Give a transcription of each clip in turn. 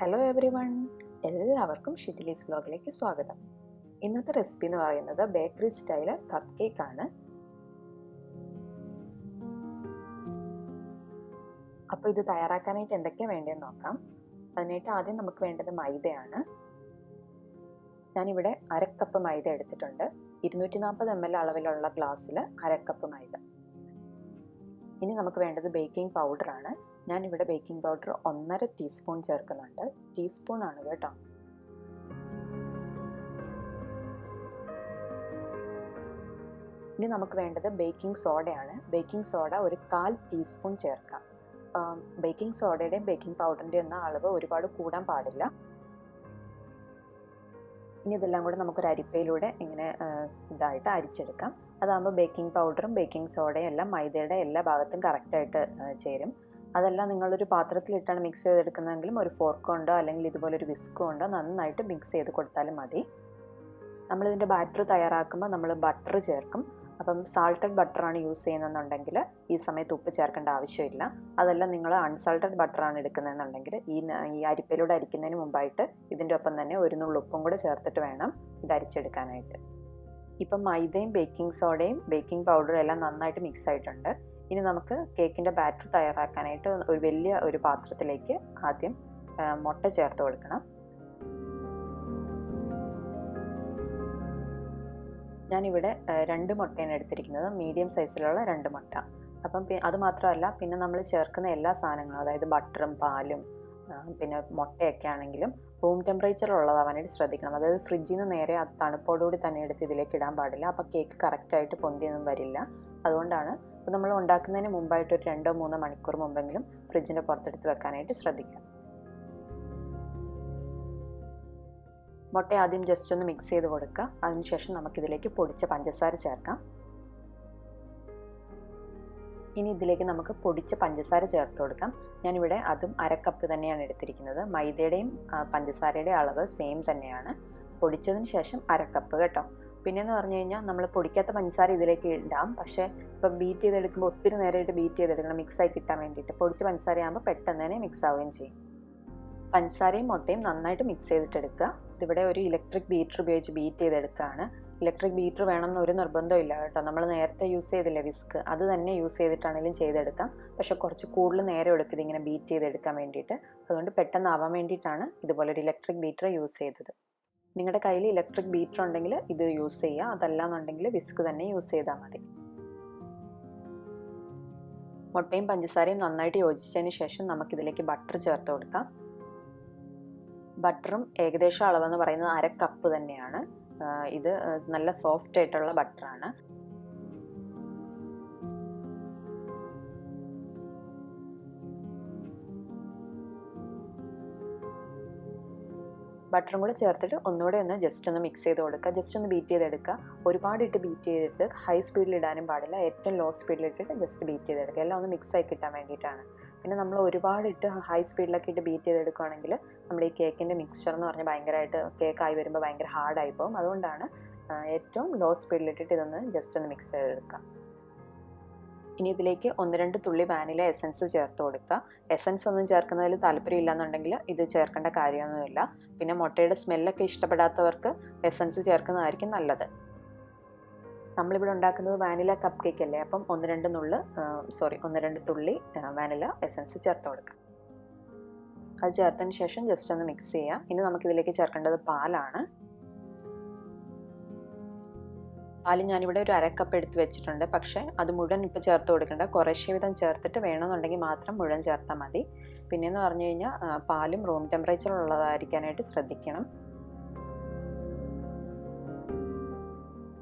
Hello every one, എല്ലാവർക്കും ഷിറ്റിലീസ് വ്ലോഗിലേക്ക് സ്വാഗതം. ഇന്നത്തെ റെസിപ്പി എന്ന് പറയുന്നത് ബേക്കറി സ്റ്റൈൽ കപ്പ് കേക്ക് ആണ്. അപ്പോൾ ഇത് തയ്യാറാക്കാനായിട്ട് എന്തൊക്കെയാണ് വേണ്ടതെന്ന് നോക്കാം. അതിനായിട്ട് ആദ്യം നമുക്ക് വേണ്ടത് മൈദയാണ്. ഞാനിവിടെ അരക്കപ്പ് മൈദ എടുത്തിട്ടുണ്ട്. 240 ml അളവിലുള്ള ഗ്ലാസ്സിൽ അരക്കപ്പ് മൈദ. ഇനി നമുക്ക് വേണ്ടത് ബേക്കിംഗ് പൗഡറാണ്. ഞാനിവിടെ ബേക്കിംഗ് പൗഡർ 1.5 ടീസ്പൂൺ ചേർക്കുന്നുണ്ട്. ടീസ്പൂൺ ആണ് കേട്ടോ. ഇനി നമുക്ക് വേണ്ടത് ബേക്കിംഗ് സോഡയാണ്. ബേക്കിംഗ് സോഡ ഒരു 1/4 ടീസ്പൂൺ ചേർക്കാം. ബേക്കിംഗ് സോഡയുടെയും ബേക്കിംഗ് പൗഡറിൻ്റെയും ഒന്നും അളവ് ഒരുപാട് കൂടാൻ പാടില്ല. ഇനി ഇതെല്ലാം കൂടെ നമുക്കൊരു അരിപ്പയിലൂടെ ഇങ്ങനെ ഇതായിട്ട് അരിച്ചെടുക്കാം. അതാകുമ്പോൾ ബേക്കിംഗ് പൗഡറും ബേക്കിംഗ് സോഡയും എല്ലാം മൈദയുടെ എല്ലാ ഭാഗത്തും കറക്റ്റായിട്ട് ചേരും. അതെല്ലാം നിങ്ങളൊരു പാത്രത്തിലിട്ടാണ് മിക്സ് ചെയ്തെടുക്കുന്നതെങ്കിലും ഒരു ഫോർക്ക് കൊണ്ടോ അല്ലെങ്കിൽ ഇതുപോലൊരു വിസ്ക് കൊണ്ടോ നന്നായിട്ട് മിക്സ് ചെയ്ത് കൊടുത്താലും മതി. നമ്മളിതിൻ്റെ ബാറ്റർ തയ്യാറാക്കുമ്പോൾ നമ്മൾ ബട്ടർ ചേർക്കും. അപ്പം സാൾട്ടഡ് ബട്ടറാണ് യൂസ് ചെയ്യുന്നതെന്നുണ്ടെങ്കിൽ ഈ സമയത്ത് ഉപ്പ് ചേർക്കേണ്ട ആവശ്യമില്ല. അതെല്ലാം നിങ്ങൾ അൺസാൾട്ടഡ് ബട്ടറാണ് എടുക്കുന്നതെന്നുണ്ടെങ്കിൽ ഈ അരിപ്പയിലൂടെ അരിക്കുന്നതിന് മുമ്പായിട്ട് ഇതിൻ്റെ ഒപ്പം തന്നെ ഒരു നുള്ളു ഉപ്പും കൂടെ ചേർത്തിട്ട് വേണം ഇത് അരിച്ചെടുക്കാനായിട്ട്. ഇപ്പം മൈദയും ബേക്കിംഗ് സോഡയും ബേക്കിംഗ് പൗഡറും എല്ലാം നന്നായിട്ട് മിക്സ് ആയിട്ടുണ്ട്. ഇനി നമുക്ക് കേക്കിൻ്റെ ബാറ്റർ തയ്യാറാക്കാനായിട്ട് ഒരു വലിയ പാത്രത്തിലേക്ക് ആദ്യം മുട്ട ചേർത്ത് കൊടുക്കണം. ഞാനിവിടെ 2 മുട്ടയാണ് എടുത്തിരിക്കുന്നത്, മീഡിയം സൈസിലുള്ള 2 മുട്ട. അപ്പം അത് മാത്രമല്ല, പിന്നെ നമ്മൾ ചേർക്കുന്ന എല്ലാ സാധനങ്ങളും, അതായത് ബട്ടറും പാലും പിന്നെ മുട്ടയൊക്കെ ആണെങ്കിലും റൂം ടെമ്പറേച്ചർ ഉള്ളതാവാനായിട്ട് ശ്രദ്ധിക്കണം. അതായത് ഫ്രിഡ്ജിൽ നിന്ന് നേരെ അത് തണുപ്പോടുകൂടി തന്നെ എടുത്ത് ഇതിലേക്ക് ഇടാൻ പാടില്ല. അപ്പോൾ കേക്ക് കറക്റ്റായിട്ട് പൊന്തിയൊന്നും വരില്ല. അതുകൊണ്ടാണ് അപ്പോൾ നമ്മൾ ഉണ്ടാക്കുന്നതിന് മുമ്പായിട്ട് ഒരു 2-3 മണിക്കൂർ മുമ്പെങ്കിലും ഫ്രിഡ്ജിൻ്റെ പുറത്തെടുത്ത് വെക്കാനായിട്ട് ശ്രദ്ധിക്കാം. മുട്ട ആദ്യം ജസ്റ്റ് ഒന്ന് മിക്സ് ചെയ്ത് കൊടുക്കുക. അതിനുശേഷം നമുക്കിതിലേക്ക് പൊടിച്ച പഞ്ചസാര ചേർക്കാം. ഇനി ഇതിലേക്ക് നമുക്ക് പൊടിച്ച പഞ്ചസാര ചേർത്ത് കൊടുക്കാം. ഞാനിവിടെ അതും അരക്കപ്പ് തന്നെയാണ് എടുത്തിരിക്കുന്നത്. മൈദയുടെയും പഞ്ചസാരയുടെയും അളവ് സെയിം തന്നെയാണ്. പൊടിച്ചതിന് ശേഷം അരക്കപ്പ് കേട്ടോ. പിന്നെയെന്ന് പറഞ്ഞു കഴിഞ്ഞാൽ നമ്മൾ പൊടിക്കാത്ത പഞ്ചസാര ഇതിലേക്ക് ഇടാം. പക്ഷേ ഇപ്പം ബീറ്റ് ചെയ്തെടുക്കുമ്പോൾ ഒത്തിരി നേരമായിട്ട് ബീറ്റ് ചെയ്തെടുക്കണം മിക്സായി കിട്ടാൻ വേണ്ടിയിട്ട്. പൊടിച്ച പഞ്ചസാര ആകുമ്പോൾ പെട്ടെന്ന് തന്നെ മിക്സ് ആവുകയും ചെയ്യും. പഞ്ചസാരയും മുട്ടയും നന്നായിട്ട് മിക്സ് ചെയ്തിട്ടെടുക്കുക. ഇതിവിടെ ഒരു ഇലക്ട്രിക് ബീറ്റർ ഉപയോഗിച്ച് ബീറ്റ് ചെയ്തെടുക്കുകയാണ്. ഇലക്ട്രിക് ബീറ്റർ വേണമെന്ന് ഒരു നിർബന്ധമില്ല കേട്ടോ. നമ്മൾ നേരത്തെ യൂസ് ചെയ്തില്ലേ വിസ്ക്, അത് തന്നെ യൂസ് ചെയ്തിട്ടാണെങ്കിലും ചെയ്തെടുക്കാം. പക്ഷെ കുറച്ച് കൂടുതൽ നേരം എടുക്കും ഇതിങ്ങനെ ബീറ്റ് ചെയ്തെടുക്കാൻ വേണ്ടിയിട്ട്. അതുകൊണ്ട് പെട്ടെന്ന് ആവാൻ വേണ്ടിയിട്ടാണ് ഇതുപോലൊരു ഇലക്ട്രിക് ബീറ്റർ യൂസ് ചെയ്തത്. നിങ്ങളുടെ കയ്യിൽ ഇലക്ട്രിക് ബീറ്റർ ഉണ്ടെങ്കിൽ ഇത് യൂസ് ചെയ്യുക. അതല്ലാന്നുണ്ടെങ്കിൽ വിസ്ക് തന്നെ യൂസ് ചെയ്താൽ മതി. മുട്ടയും പഞ്ചസാരയും നന്നായിട്ട് യോജിച്ചതിന് ശേഷം നമുക്കിതിലേക്ക് ബട്ടർ ചേർത്ത് കൊടുക്കാം. ബട്ടറും ഏകദേശം അളവെന്ന് പറയുന്നത് അരക്കപ്പ് തന്നെയാണ്. ഇത് നല്ല സോഫ്റ്റ് ആയിട്ടുള്ള ബട്ടറാണ്. ബട്ടറും കൂടെ ചേർത്തിട്ട് ഒന്നുകൂടെ ഒന്ന് ജസ്റ്റ് ഒന്ന് മിക്സ് ചെയ്ത് കൊടുക്കുക. ജസ്റ്റ് ഒന്ന് ബീറ്റ് ചെയ്തെടുക്കുക. ഒരുപാടിട്ട് ബീറ്റ് ചെയ്തിട്ട് ഹൈ സ്പീഡിൽ ഇടാനും പാടില്ല. ഏറ്റവും ലോ സ്പീഡിലിട്ടിട്ട് ജസ്റ്റ് ബീറ്റ് ചെയ്തെടുക്കുക. എല്ലാം ഒന്ന് മിക്സ് ആയി കിട്ടാൻ വേണ്ടിയിട്ടാണ്. പിന്നെ നമ്മൾ ഒരുപാടിട്ട് ഹൈ സ്പീഡിലൊക്കെ ഇട്ട് ബീറ്റ് ചെയ്തെടുക്കുകയാണെങ്കിൽ നമ്മൾ ഈ കേക്കിൻ്റെ മിക്സ്ചർ എന്ന് പറഞ്ഞാൽ ഭയങ്കരമായിട്ട് കേക്കായി വരുമ്പോൾ ഭയങ്കര ഹാർഡായി പോകും. അതുകൊണ്ടാണ് ഏറ്റവും ലോ സ്പീഡിലിട്ടിട്ട് ഇതൊന്ന് ജസ്റ്റ് ഒന്ന് മിക്സ് ചെയ്തെടുക്കുക. ഇനി ഇതിലേക്ക് 1-2 തുള്ളി വാനില എസൻസ് ചേർത്ത് കൊടുക്കുക. എസൻസ് ഒന്നും ചേർക്കുന്നതിൽ താല്പര്യമില്ല എന്നുണ്ടെങ്കിൽ ഇത് ചേർക്കേണ്ട കാര്യമൊന്നുമില്ല. പിന്നെ മുട്ടയുടെ സ്മെല്ലൊക്കെ ഇഷ്ടപ്പെടാത്തവർക്ക് എസൻസ് ചേർക്കുന്നതായിരിക്കും നല്ലത്. നമ്മളിവിടെ ഉണ്ടാക്കുന്നത് വാനില കപ്പ് കേക്ക് അല്ലേ. അപ്പം 1-2 തുള്ളി വാനില എസൻസ് ചേർത്ത് കൊടുക്കാം. അത് ചേർത്തതിന് ശേഷം ജസ്റ്റ് ഒന്ന് മിക്സ് ചെയ്യാം. ഇനി നമുക്കിതിലേക്ക് ചേർക്കേണ്ടത് പാലാണ്. പാല് ഞാനിവിടെ ഒരു അരക്കപ്പ് എടുത്ത് വെച്ചിട്ടുണ്ട്. പക്ഷേ അത് മുഴുവൻ ഇപ്പോൾ ചേർത്ത് കൊടുക്കേണ്ട. കുറേശ്ശെ വിധം ചേർത്തിട്ട് വേണമെന്നുണ്ടെങ്കിൽ മാത്രം മുഴുവൻ ചേർത്താൽ മതി. പിന്നെയെന്ന് പറഞ്ഞു കഴിഞ്ഞാൽ പാലും റൂം ടെമ്പറേച്ചർ ഉള്ളതായിരിക്കാനായിട്ട് ശ്രദ്ധിക്കണം.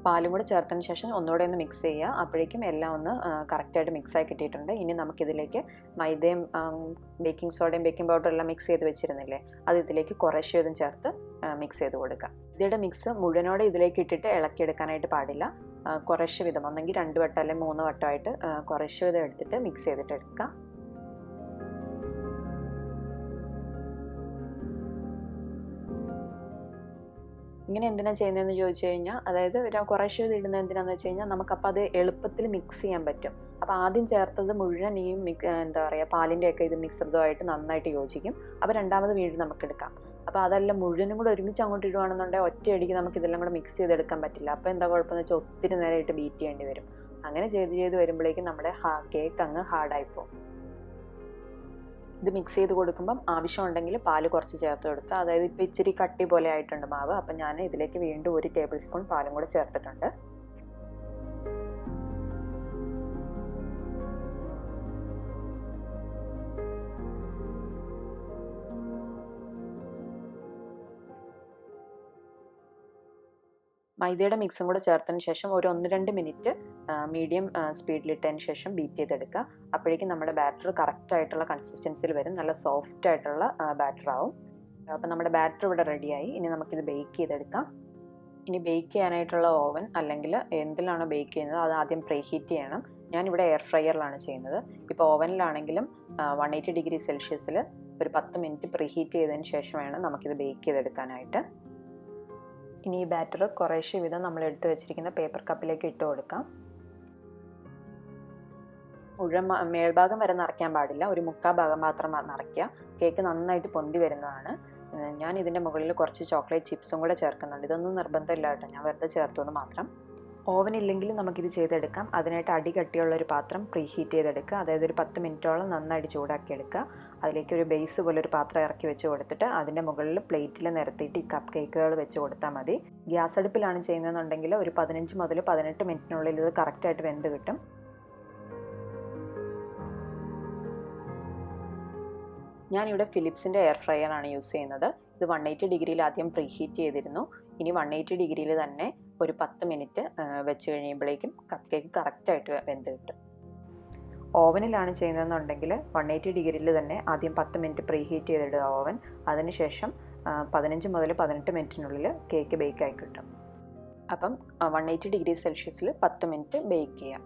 പാലും കൂടെ ചേർത്തതിന് ശേഷം ഒന്നുകൂടെ ഒന്ന് മിക്സ് ചെയ്യുക. അപ്പോഴേക്കും എല്ലാം ഒന്ന് കറക്റ്റായിട്ട് മിക്സായി കിട്ടിയിട്ടുണ്ട്. ഇനി നമുക്കിതിലേക്ക് മൈദയും ബേക്കിംഗ് സോഡയും ബേക്കിംഗ് പൗഡറും എല്ലാം മിക്സ് ചെയ്ത് വെച്ചിരുന്നില്ലേ, അത് ഇതിലേക്ക് കുറേശ്ശെ വീതം ചേർത്ത് മിക്സ് ചെയ്ത് കൊടുക്കുക. ഇതിയുടെ മിക്സ് മുഴുവനോടെ ഇതിലേക്ക് ഇട്ടിട്ട് ഇളക്കിയെടുക്കാനായിട്ട് പാടില്ല. കുറേശ്ശെ വീതം, ഒന്നെങ്കിൽ 2 വട്ടം അല്ലെങ്കിൽ 3 വട്ടമായിട്ട് കുറേശ്ശെ വീതം എടുത്തിട്ട് മിക്സ് ചെയ്തിട്ട് എടുക്കുക. ഇങ്ങനെ എന്തിനാണ് ചെയ്യുന്നതെന്ന് ചോദിച്ചു കഴിഞ്ഞാൽ, അതായത് കുറേശ്ശെ ഇടുന്നത് എന്തിനാണെന്ന് വെച്ച് കഴിഞ്ഞാൽ നമുക്കപ്പോൾ അത് എളുപ്പത്തിൽ മിക്സ് ചെയ്യാൻ പറ്റും. അപ്പോൾ ആദ്യം ചേർത്തത് മുഴുവൻ ഈ എന്താ പറയുക പാലിൻ്റെയൊക്കെ ഇത് മിശ്രിതമായിട്ട് നന്നായിട്ട് യോജിക്കും. അപ്പോൾ രണ്ടാമത് വീണ്ടും നമുക്ക് എടുക്കാം. അപ്പോൾ അതെല്ലാം മുഴുവനും കൂടെ ഒരുമിച്ച് അങ്ങോട്ട് ഇടുവാണെന്നുണ്ടെങ്കിൽ ഒറ്റയടിക്ക് നമുക്ക് ഇതെല്ലാം കൂടെ മിക്സ് ചെയ്തെടുക്കാൻ പറ്റില്ല. അപ്പോൾ എന്താ കുഴപ്പമെന്ന് വെച്ചാൽ ഒത്തിരി നേരമായിട്ട് ബീറ്റ് ചെയ്യേണ്ടി വരും. അങ്ങനെ ചെയ്ത് വരുമ്പോഴേക്കും നമ്മുടെ കേക്ക് അങ്ങ് ഹാർഡായിപ്പോവും. ഇത് മിക്സ് ചെയ്ത് കൊടുക്കുമ്പം ആവശ്യമുണ്ടെങ്കിൽ പാല് കുറച്ച് ചേർത്ത് കൊടുക്കുക. അതായത് ഇപ്പോൾ ഇച്ചിരി കട്ടി പോലെ ആയിട്ടുണ്ട് മാവ്. അപ്പം ഞാൻ ഇതിലേക്ക് വീണ്ടും 1 ടേബിൾ സ്പൂൺ പാലും കൂടെ ചേർത്തിട്ടുണ്ട്. മൈദയുടെ മിക്സും കൂടെ ചേർത്തതിന് ശേഷം ഒരു 1-2 മിനിറ്റ് മീഡിയം സ്പീഡിലിട്ടതിന് ശേഷം ബീറ്റ് ചെയ്തെടുക്കുക. അപ്പോഴേക്കും നമ്മുടെ ബാറ്റർ കറക്റ്റ് ആയിട്ടുള്ള കൺസിസ്റ്റൻസിയിൽ വരും. നല്ല സോഫ്റ്റ് ആയിട്ടുള്ള ബാറ്റർ ആവും. അപ്പോൾ നമ്മുടെ ബാറ്റർ ഇവിടെ റെഡിയായി. ഇനി നമുക്കിത് ബേക്ക് ചെയ്തെടുക്കാം. ഇനി ബേക്ക് ചെയ്യാനായിട്ടുള്ള ഓവൻ അല്ലെങ്കിൽ എന്തിലാണോ ബേക്ക് ചെയ്യുന്നത് അത് ആദ്യം പ്രീഹീറ്റ് ചെയ്യണം. ഞാനിവിടെ എയർ ഫ്രയറിലാണ് ചെയ്യുന്നത്. ഇപ്പോൾ ഓവനിലാണെങ്കിലും 180 ഡിഗ്രി സെൽഷ്യസിൽ ഒരു 10 മിനിറ്റ് പ്രീഹീറ്റ് ചെയ്തതിന് ശേഷം വേണം നമുക്കിത് ബേക്ക് ചെയ്തെടുക്കാനായിട്ട്. ഇനി ഈ ബാറ്റർ കുറേശ്ശെ വിധം നമ്മൾ എടുത്തു വെച്ചിരിക്കുന്ന പേപ്പർ കപ്പിലേക്ക് ഇട്ട് കൊടുക്കാം. മുഴുവൻ മേൽഭാഗം വരെ നിറയ്ക്കാൻ പാടില്ല, ഒരു 1/4 ഭാഗം മാത്രം നിറയ്ക്കുക. കേക്ക് നന്നായിട്ട് പൊന്തി വരുന്നതാണ്. ഞാൻ ഇതിൻ്റെ മുകളിൽ കുറച്ച് ചോക്ലേറ്റ് ചിപ്സും കൂടെ ചേർക്കുന്നുണ്ട്. ഇതൊന്നും നിർബന്ധമില്ല കേട്ടോ, ഞാൻ വെറുതെ ചേർത്തു മാത്രം. ഓവൻ ഇല്ലെങ്കിൽ നമുക്കിത് ചെയ്തെടുക്കാം. അതിനായിട്ട് അടി കട്ടിയുള്ളൊരു പാത്രം പ്രീഹീറ്റ് ചെയ്തെടുക്കുക. അതായത് ഒരു 10 മിനിറ്റോളം നന്നായിട്ട് ചൂടാക്കി എടുക്കുക. അതിലേക്ക് ഒരു ബേസ് പോലെ ഒരു പാത്രം ഇറക്കി വെച്ച് കൊടുത്തിട്ട് അതിൻ്റെ മുകളിൽ പ്ലേറ്റിൽ നിരത്തിയിട്ട് ഈ കപ്പ് കേക്കുകൾ വെച്ച് കൊടുത്താൽ മതി. ഗ്യാസ് അടുപ്പിലാണ് ചെയ്യുന്നതെന്നുണ്ടെങ്കിൽ ഒരു 15 മുതൽ 18 മിനിറ്റിനുള്ളിൽ ഇത് കറക്റ്റായിട്ട് വെന്ത് കിട്ടും. ഞാനിവിടെ ഫിലിപ്സിൻ്റെ എയർ ഫ്രയറാണ് യൂസ് ചെയ്യുന്നത്. ഇത് 180 ഡിഗ്രിയിൽ ആദ്യം പ്രീഹീറ്റ് ചെയ്തിരുന്നു. ഇനി 180 ഡിഗ്രിയിൽ തന്നെ ഒരു 10 മിനിറ്റ് വെച്ച് കഴിയുമ്പോഴേക്കും കപ്പ് കേക്ക് കറക്റ്റായിട്ട് വെന്ത് കിട്ടും. ഓവനിലാണ് ചെയ്യുന്നതെന്നുണ്ടെങ്കിൽ 180 ഡിഗ്രിയിൽ തന്നെ ആദ്യം 10 മിനിറ്റ് പ്രീഹീറ്റ് ചെയ്തിടുക ഓവൻ. അതിനുശേഷം 15 മുതൽ 18 മിനിറ്റിനുള്ളിൽ കേക്ക് ബേക്കായി കിട്ടും. അപ്പം 180 ഡിഗ്രി സെൽഷ്യസിൽ 10 മിനിറ്റ് ബേക്ക് ചെയ്യാം.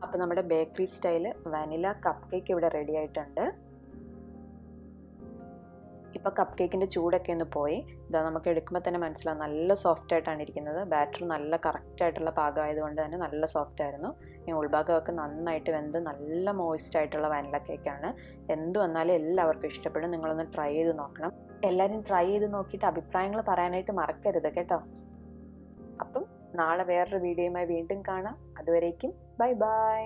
അപ്പം നമ്മുടെ bakery style vanilla cup cake ഇവിടെ റെഡി ആയിട്ടുണ്ട്. ഇപ്പോൾ കപ്പ് കേക്കിൻ്റെ ചൂടൊക്കെ ഒന്ന് പോയി. ഇതാ നമുക്ക് എടുക്കുമ്പോൾ തന്നെ മനസ്സിലാവും നല്ല സോഫ്റ്റ് ആയിട്ടാണ് ഇരിക്കുന്നത്. ബാറ്റർ നല്ല കറക്റ്റായിട്ടുള്ള പാകമായതുകൊണ്ട് തന്നെ നല്ല സോഫ്റ്റ് ആയിരുന്നു. ഈ ഉൾഭാഗമൊക്കെ നന്നായിട്ട് വെന്ത് നല്ല മോയിസ്റ്റ് ആയിട്ടുള്ള വാനില കേക്കാണ്. എന്ത് വന്നാലും എല്ലാവർക്കും ഇഷ്ടപ്പെടും. നിങ്ങളൊന്ന് ട്രൈ ചെയ്ത് നോക്കണം. എല്ലാവരും ട്രൈ ചെയ്ത് നോക്കിയിട്ട് അഭിപ്രായങ്ങൾ പറയാനായിട്ട് മറക്കരുത് കേട്ടോ. അപ്പം നാളെ വേറൊരു വീഡിയോയുമായി വീണ്ടും കാണാം. അതുവരേക്കും ബൈ ബൈ.